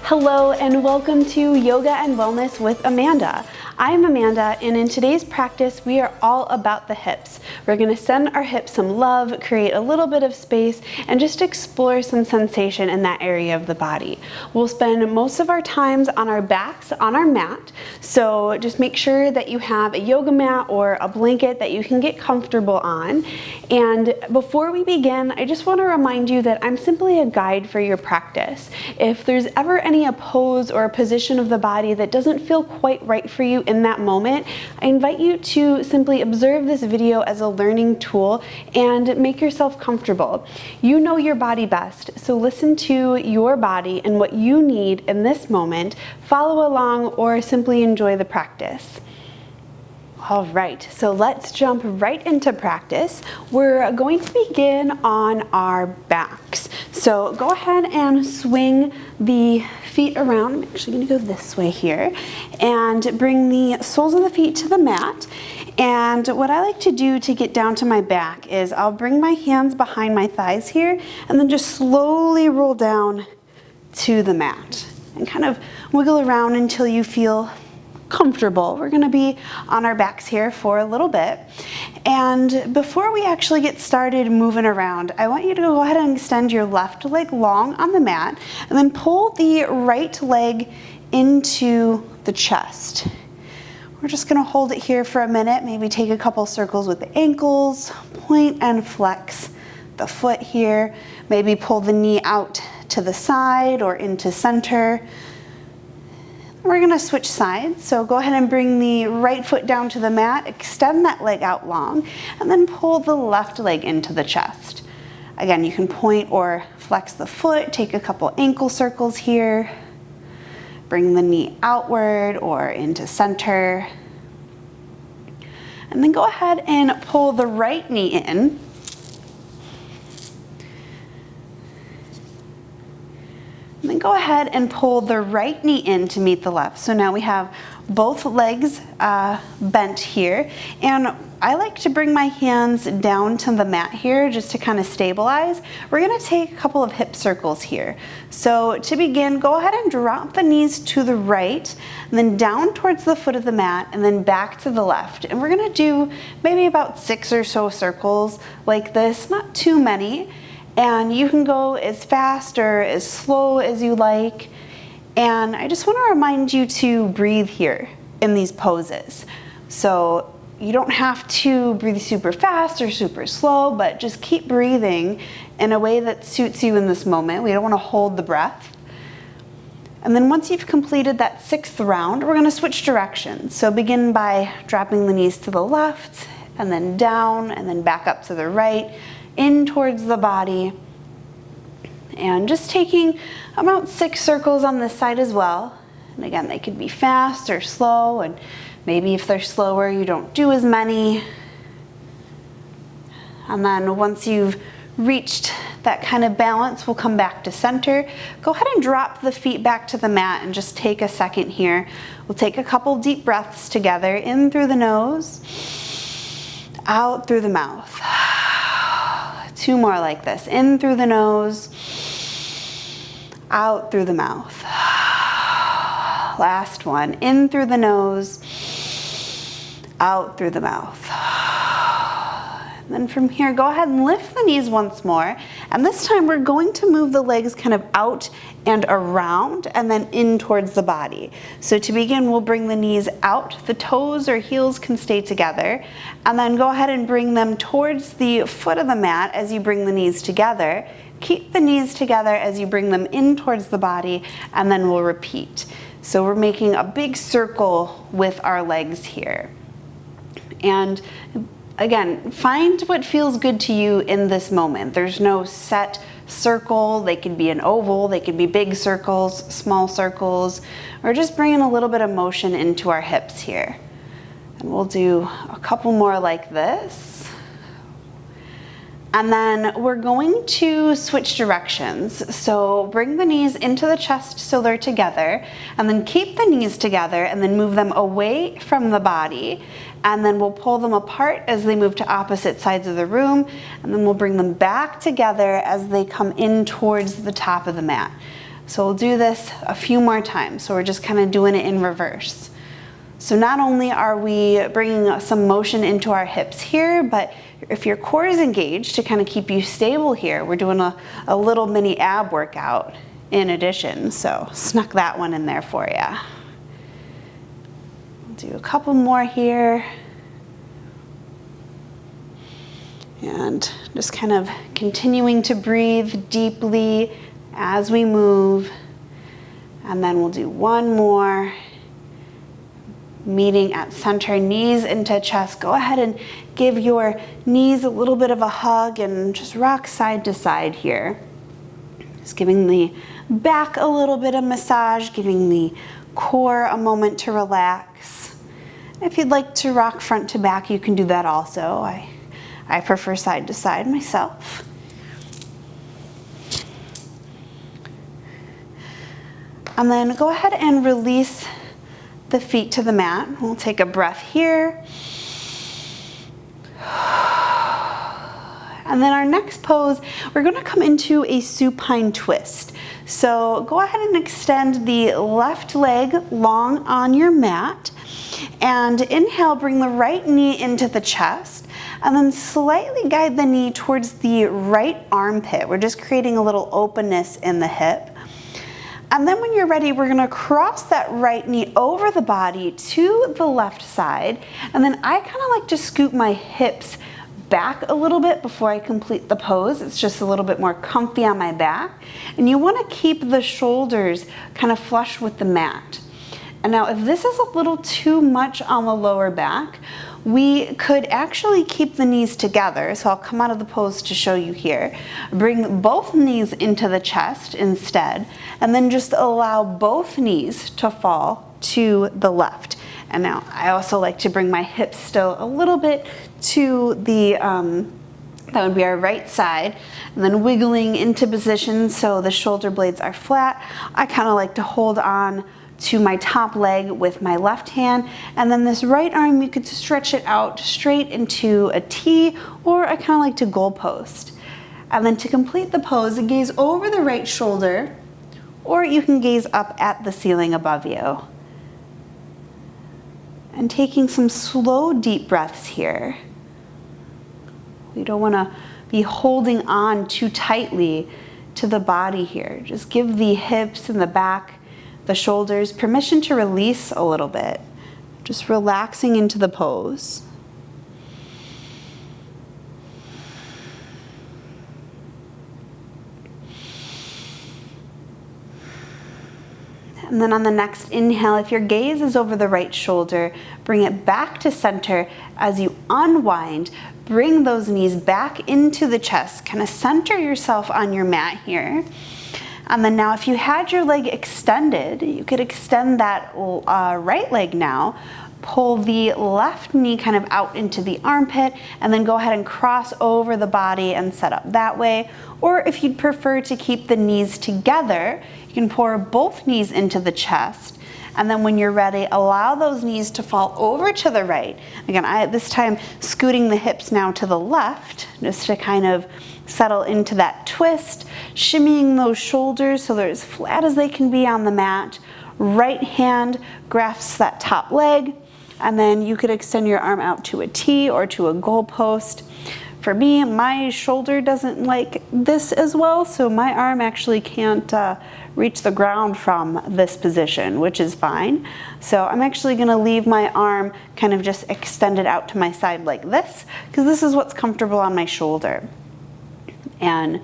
Hello and welcome to Yoga and Wellness with Amanda. I'm Amanda, and in today's practice we are all about the hips. We're going to send our hips some love, create a little bit of space, and just explore some sensation in that area of the body. We'll spend most of our times on our backs on our mat, so just make sure that you have a yoga mat or a blanket that you can get comfortable on. And before we begin, I just want to remind you that I'm simply a guide for your practice. If there's ever a pose or a position of the body that doesn't feel quite right for you in that moment, I invite you to simply observe this video as a learning tool and make yourself comfortable. You know your body best, so listen to your body and what you need in this moment, follow along, or simply enjoy the practice. All right, so let's jump right into practice. We're going to begin on our backs. So go ahead and swing the feet around. I'm actually going to go this way here and bring the soles of the feet to the mat. And what I like to do to get down to my back is I'll bring my hands behind my thighs here and then just slowly roll down to the mat and kind of wiggle around until you feel comfortable. We're going to be on our backs here for a little bit. And before we actually get started moving around, I want you to go ahead and extend your left leg long on the mat and then pull the right leg into the chest. We're just going to hold it here for a minute, maybe take a couple circles with the ankles, point and flex the foot here, maybe pull the knee out to the side or into center. We're going to switch sides, so go ahead and bring the right foot down to the mat, extend that leg out long, and then pull the left leg into the chest. Again, you can point or flex the foot, take a couple ankle circles here, bring the knee outward or into center, and then go ahead and pull the right knee in. And then go ahead and pull the right knee in to meet the left. So now we have both legs bent here. And I like to bring my hands down to the mat here just to kind of stabilize. We're going to take a couple of hip circles here. So to begin, go ahead and drop the knees to the right, and then down towards the foot of the mat, and then back to the left. And we're going to do maybe about 6 or so circles like this, not too many. And you can go as fast or as slow as you like. And I just want to remind you to breathe here in these poses. So you don't have to breathe super fast or super slow, but just keep breathing in a way that suits you in this moment. We don't want to hold the breath. And then once you've completed that 6th round, we're going to switch directions. So begin by dropping the knees to the left, and then down, and then back up to the right, in towards the body, and just taking about 6 circles on this side as well. And again, they could be fast or slow, and maybe if they're slower, you don't do as many. And then once you've reached that kind of balance, we'll come back to center. Go ahead and drop the feet back to the mat and just take a second here. We'll take a couple deep breaths together, in through the nose, out through the mouth. 2 more like this. In through the nose, out through the mouth. Last one. In through the nose, out through the mouth. And then from here, go ahead and lift the knees once more. And this time we're going to move the legs kind of out and around and then in towards the body. So to begin, we'll bring the knees out. The toes or heels can stay together. And then go ahead and bring them towards the foot of the mat as you bring the knees together. Keep the knees together as you bring them in towards the body, and then we'll repeat. So we're making a big circle with our legs here. And again, find what feels good to you in this moment. There's no set circle. They could be an oval, they could be big circles, small circles. We're just bringing a little bit of motion into our hips here. And we'll do a couple more like this. And then we're going to switch directions. So bring the knees into the chest so they're together, and then keep the knees together and then move them away from the body. And then we'll pull them apart as they move to opposite sides of the room, and then we'll bring them back together as they come in towards the top of the mat. So we'll do this a few more times. So we're just kind of doing it in reverse. So not only are we bringing some motion into our hips here, but if your core is engaged to kind of keep you stable here, we're doing a little mini ab workout in addition. So snuck that one in there for you. Do a couple more here. And just kind of continuing to breathe deeply as we move. And then we'll do one more. Meeting at center, knees into chest. Go ahead and give your knees a little bit of a hug and just rock side to side here. Just giving the back a little bit of massage, giving the core a moment to relax. If you'd like to rock front to back, you can do that also. I prefer side to side myself. And then go ahead and release the feet to the mat. We'll take a breath here. And then our next pose, we're going to come into a supine twist. So go ahead and extend the left leg long on your mat. And inhale, bring the right knee into the chest. And then slightly guide the knee towards the right armpit. We're just creating a little openness in the hip. And then when you're ready, we're gonna cross that right knee over the body to the left side. And then I kind of like to scoot my hips back a little bit before I complete the pose. It's just a little bit more comfy on my back. And you wanna keep the shoulders kind of flush with the mat. And now if this is a little too much on the lower back, we could actually keep the knees together. So I'll come out of the pose to show you here. Bring both knees into the chest instead, and then just allow both knees to fall to the left. And now I also like to bring my hips still a little bit to the, that would be our right side, and then wiggling into position so the shoulder blades are flat. I kind of like to hold on to my top leg with my left hand, and then this right arm, you could stretch it out straight into a T, or I kind of like to goal post. And then to complete the pose, gaze over the right shoulder, or you can gaze up at the ceiling above you. And taking some slow, deep breaths here. We don't want to be holding on too tightly to the body here. Just give the hips and the back, the shoulders permission to release a little bit. Just relaxing into the pose. And then on the next inhale, if your gaze is over the right shoulder, bring it back to center. As you unwind, bring those knees back into the chest. Kind of center yourself on your mat here. And then now if you had your leg extended, you could extend that right leg now. Pull the left knee kind of out into the armpit, and then go ahead and cross over the body and set up that way. Or if you'd prefer to keep the knees together, you can pour both knees into the chest. And then when you're ready, allow those knees to fall over to the right. Again, this time scooting the hips now to the left, just to kind of settle into that twist, shimmying those shoulders so they're as flat as they can be on the mat. Right hand grasps that top leg, and then you could extend your arm out to a T or to a goal post. For me, my shoulder doesn't like this as well, so my arm actually can't reach the ground from this position, which is fine. So I'm actually gonna leave my arm kind of just extended out to my side like this, because this is what's comfortable on my shoulder. And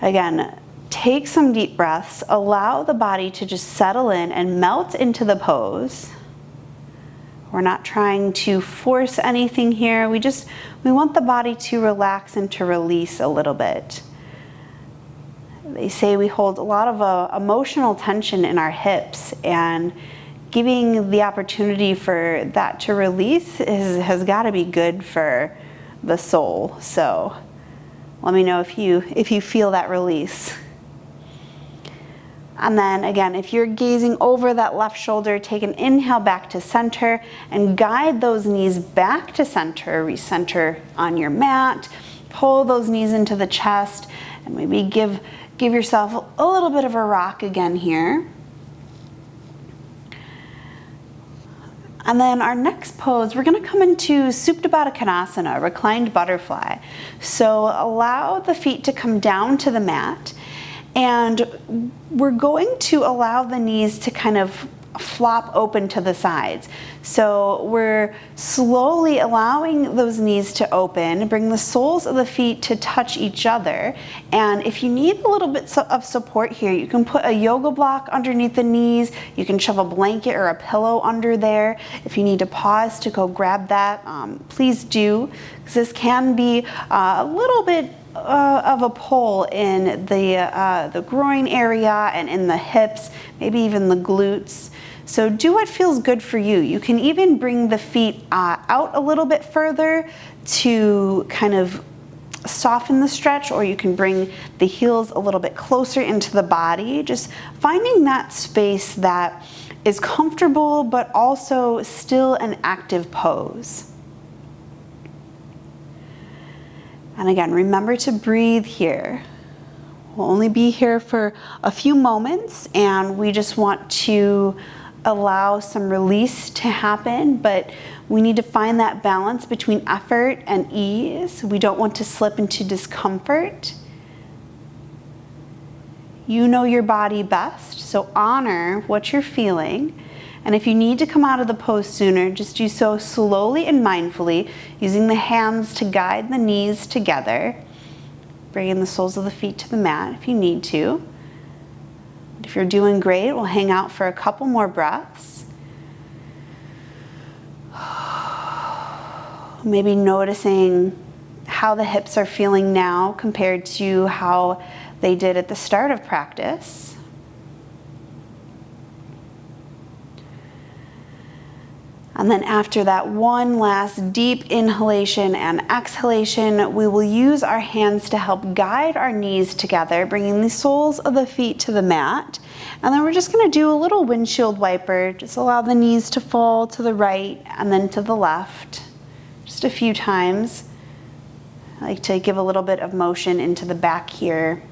again, take some deep breaths, allow the body to just settle in and melt into the pose. We're not trying to force anything here. We want the body to relax and to release a little bit. They say we hold a lot of emotional tension in our hips, and giving the opportunity for that to release has got to be good for the soul. So let me know if you feel that release. And then again, if you're gazing over that left shoulder, take an inhale back to center and guide those knees back to center. Recenter on your mat. Pull those knees into the chest, and maybe give Give yourself a little bit of a rock again here. And then our next pose, we're gonna come into Supta Baddha Konasana, reclined butterfly. So allow the feet to come down to the mat, and we're going to allow the knees to kind of flop open to the sides. So we're slowly allowing those knees to open, bring the soles of the feet to touch each other. And if you need a little bit of support here, you can put a yoga block underneath the knees. You can shove a blanket or a pillow under there. If you need to pause to go grab that, please do, because this can be a little bit of a pull in the groin area and in the hips, maybe even the glutes. So do what feels good for you. You can even bring the feet out a little bit further to kind of soften the stretch, or you can bring the heels a little bit closer into the body, just finding that space that is comfortable but also still an active pose. And again, remember to breathe here. We'll only be here for a few moments, and we just want to allow some release to happen, but we need to find that balance between effort and ease. We don't want to slip into discomfort. You know your body best, so honor what you're feeling. And if you need to come out of the pose sooner, just do so slowly and mindfully, using the hands to guide the knees together, bringing the soles of the feet to the mat if you need to. If you're doing great, we'll hang out for a couple more breaths. Maybe noticing how the hips are feeling now compared to how they did at the start of practice. And then after that one last deep inhalation and exhalation, we will use our hands to help guide our knees together, bringing the soles of the feet to the mat. And then we're just gonna do a little windshield wiper. Just allow the knees to fall to the right and then to the left, just a few times. I like to give a little bit of motion into the back here.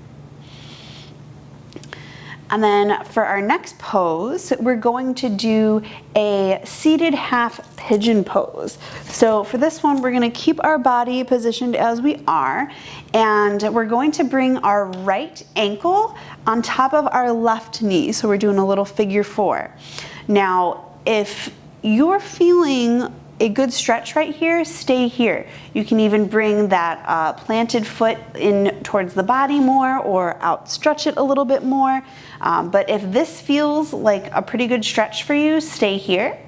And then for our next pose, we're going to do a seated half pigeon pose. So for this one, we're gonna keep our body positioned as we are, and we're going to bring our right ankle on top of our left knee. So we're doing a little figure four. Now, if you're feeling a good stretch right here, stay here. You can even bring that planted foot in towards the body more, or outstretch it a little bit more. But if this feels like a pretty good stretch for you, stay here.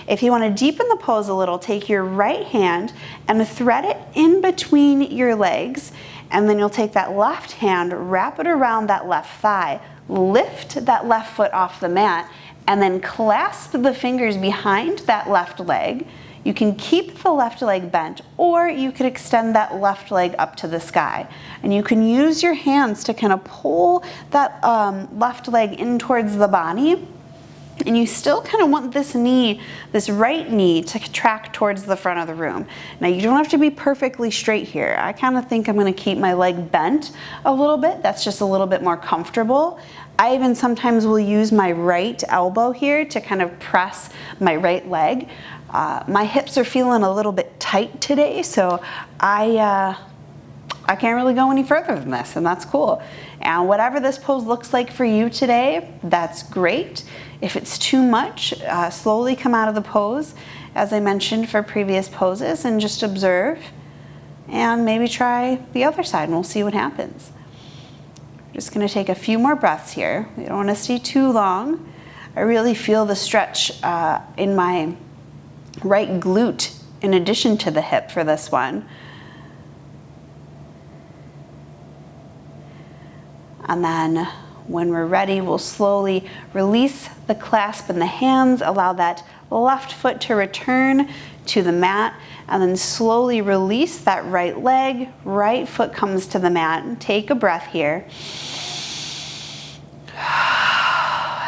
If you want to deepen the pose a little, take your right hand and thread it in between your legs, and then you'll take that left hand, wrap it around that left thigh, lift that left foot off the mat, and then clasp the fingers behind that left leg. You can keep the left leg bent, or you could extend that left leg up to the sky. And you can use your hands to kind of pull that left leg in towards the body. And you still kind of want this knee, this right knee, to track towards the front of the room. Now, you don't have to be perfectly straight here. I kind of think I'm going to keep my leg bent a little bit. That's just a little bit more comfortable. I even sometimes will use my right elbow here to kind of press my right leg. My hips are feeling a little bit tight today, so I can't really go any further than this, and that's cool. And whatever this pose looks like for you today, that's great. If it's too much, slowly come out of the pose, as I mentioned for previous poses, and just observe, and maybe try the other side, and we'll see what happens. Just gonna take a few more breaths here. We don't wanna stay too long. I really feel the stretch in my right glute in addition to the hip for this one. And then when we're ready, we'll slowly release the clasp in the hands, allow that left foot to return to the mat, and then slowly release that right leg, right foot comes to the mat, and take a breath here.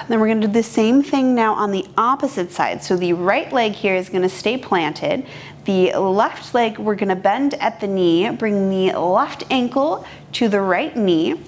Then we're going to do the same thing now on the opposite side. So the right leg here is going to stay planted. The left leg, we're going to bend at the knee, bring the left ankle to the right knee.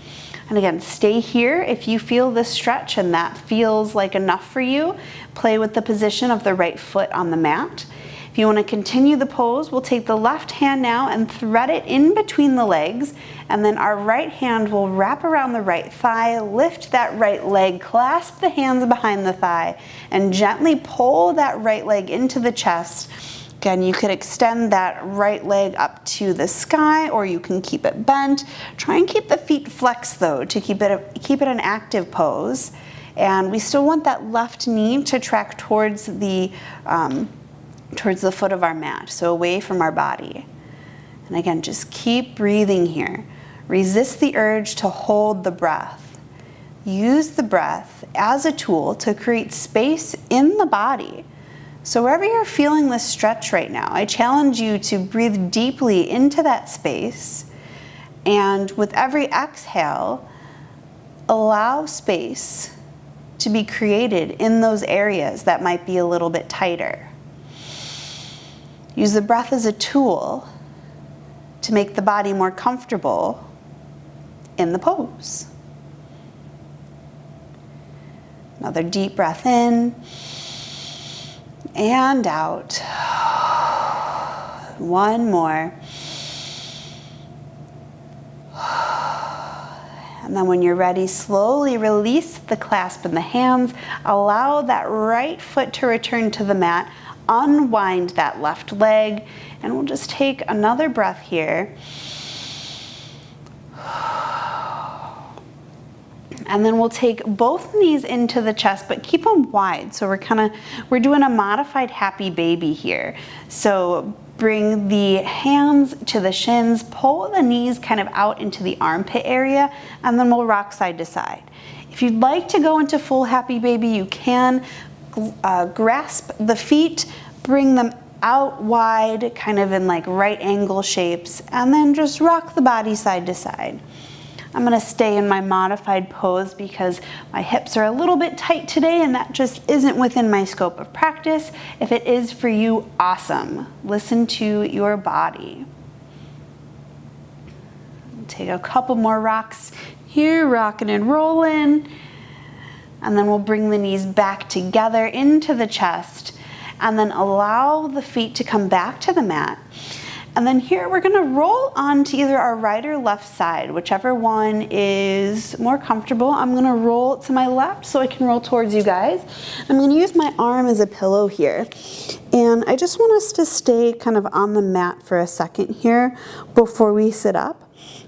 And again, stay here if you feel this stretch and that feels like enough for you. Play with the position of the right foot on the mat. If you want to continue the pose, we'll take the left hand now and thread it in between the legs, and then our right hand will wrap around the right thigh, lift that right leg, clasp the hands behind the thigh, and gently pull that right leg into the chest. Again, you could extend that right leg up to the sky, or you can keep it bent. Try and keep the feet flexed though, to keep it an active pose. And we still want that left knee to track towards the foot of our mat, so away from our body. And again, just keep breathing here. Resist the urge to hold the breath. Use the breath as a tool to create space in the body. So wherever you're feeling this stretch right now, I challenge you to breathe deeply into that space, and with every exhale, allow space to be created in those areas that might be a little bit tighter. Use the breath as a tool to make the body more comfortable in the pose. Another deep breath in and out. One more. And then when you're ready, slowly release the clasp in the hands. Allow that right foot to return to the mat. Unwind that left leg, and we'll just take another breath here. And then we'll take both knees into the chest, but keep them wide. So we're doing a modified happy baby here. So bring the hands to the shins, pull the knees kind of out into the armpit area, and then we'll rock side to side. If you'd like to go into full happy baby, you can. Grasp the feet, bring them out wide, kind of in like right angle shapes, and then just rock the body side to side. I'm gonna stay in my modified pose because my hips are a little bit tight today, and that just isn't within my scope of practice. If it is for you, awesome. Listen to your body. Take a couple more rocks here, rocking and rolling. And then we'll bring the knees back together into the chest, and then allow the feet to come back to the mat. And then here we're gonna roll onto either our right or left side, whichever one is more comfortable. I'm gonna roll to my left so I can roll towards you guys. I'm gonna use my arm as a pillow here. And I just want us to stay kind of on the mat for a second here before we sit up,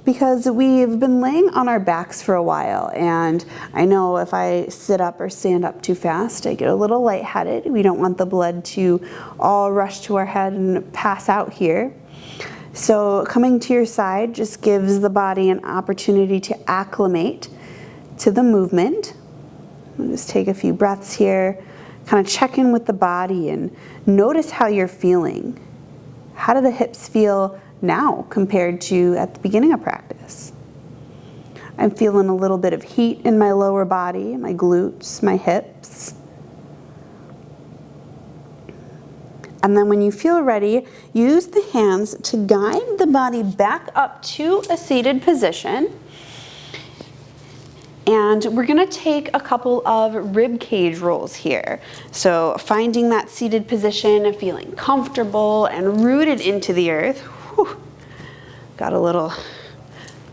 because we've been laying on our backs for a while, and I know if I sit up or stand up too fast, I get a little lightheaded. We don't want the blood to all rush to our head and pass out here. So coming to your side just gives the body an opportunity to acclimate to the movement. I'll just take a few breaths here, kind of check in with the body and notice how you're feeling. How do the hips feel now compared to at the beginning of practice? I'm feeling a little bit of heat in my lower body, my glutes, my hips. And then when you feel ready, use the hands to guide the body back up to a seated position. And we're gonna take a couple of rib cage rolls here. So finding that seated position and feeling comfortable and rooted into the earth. Whew. Got a little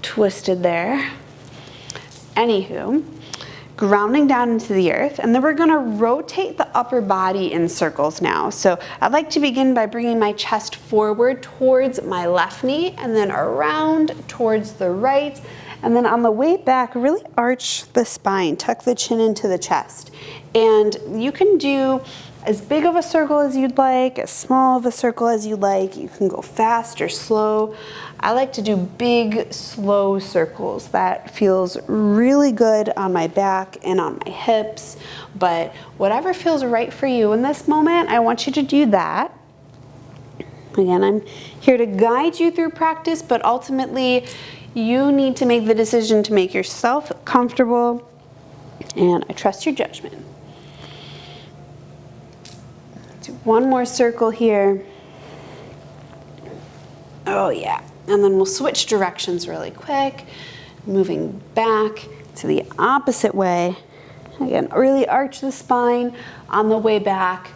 twisted there. Anywho, grounding down into the earth, and then we're gonna rotate the upper body in circles now. So I'd like to begin by bringing my chest forward towards my left knee, and then around towards the right. And then on the way back, really arch the spine, tuck the chin into the chest. And you can do as big of a circle as you'd like, as small of a circle as you'd like. You can go fast or slow. I like to do big, slow circles. That feels really good on my back and on my hips. But whatever feels right for you in this moment, I want you to do that. Again, I'm here to guide you through practice, but ultimately, you need to make the decision to make yourself comfortable, and I trust your judgment. Let's do one more circle here. Oh yeah, and then we'll switch directions really quick. Moving back to the opposite way. Again, really arch the spine on the way back.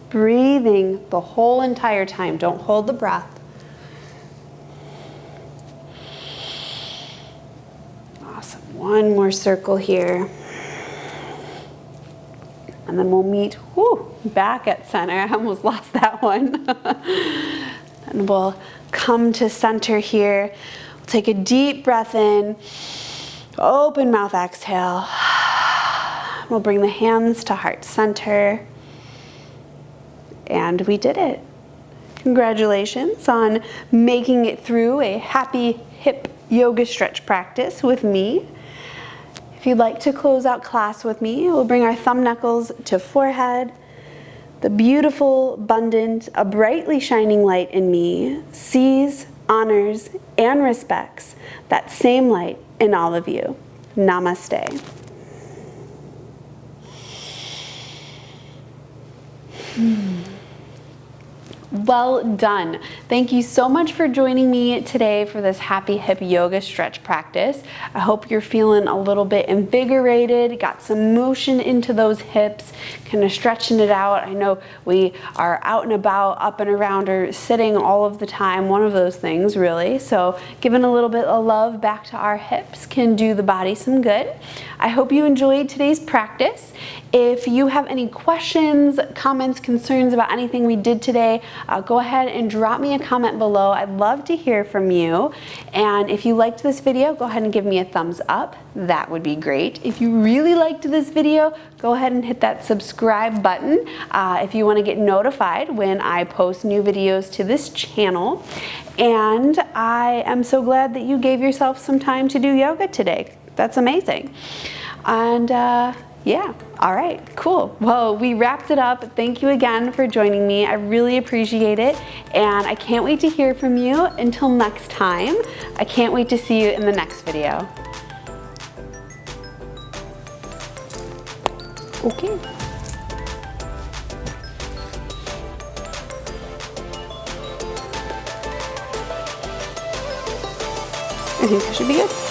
Breathing the whole entire time. Don't hold the breath. Awesome. One more circle here. And then we'll meet back at center. I almost lost that one. And we'll come to center here. We'll take a deep breath in. Open mouth exhale. We'll bring the hands to heart center. And we did it. Congratulations on making it through a happy hip yoga stretch practice with me. If you'd like to close out class with me, we'll bring our thumb knuckles to forehead. The beautiful, abundant, a brightly shining light in me sees, honors, and respects that same light in all of you. Namaste. Well done. Thank you so much for joining me today for this happy hip yoga stretch practice. I hope you're feeling a little bit invigorated, got some motion into those hips, kind of stretching it out. I know we are out and about, up and around, or sitting all of the time, one of those things really. So giving a little bit of love back to our hips can do the body some good. I hope you enjoyed today's practice. If you have any questions, comments, concerns about anything we did today, go ahead and drop me a comment below. I'd love to hear from you. And if you liked this video, go ahead and give me a thumbs up. That would be great. If you really liked this video, go ahead and hit that subscribe button if you want to get notified when I post new videos to this channel. And I am so glad that you gave yourself some time to do yoga today. That's amazing. And yeah, all right, cool. Well, we wrapped it up. Thank you again for joining me. I really appreciate it. And I can't wait to hear from you. Until next time, I can't wait to see you in the next video. Okay. I think that should be good.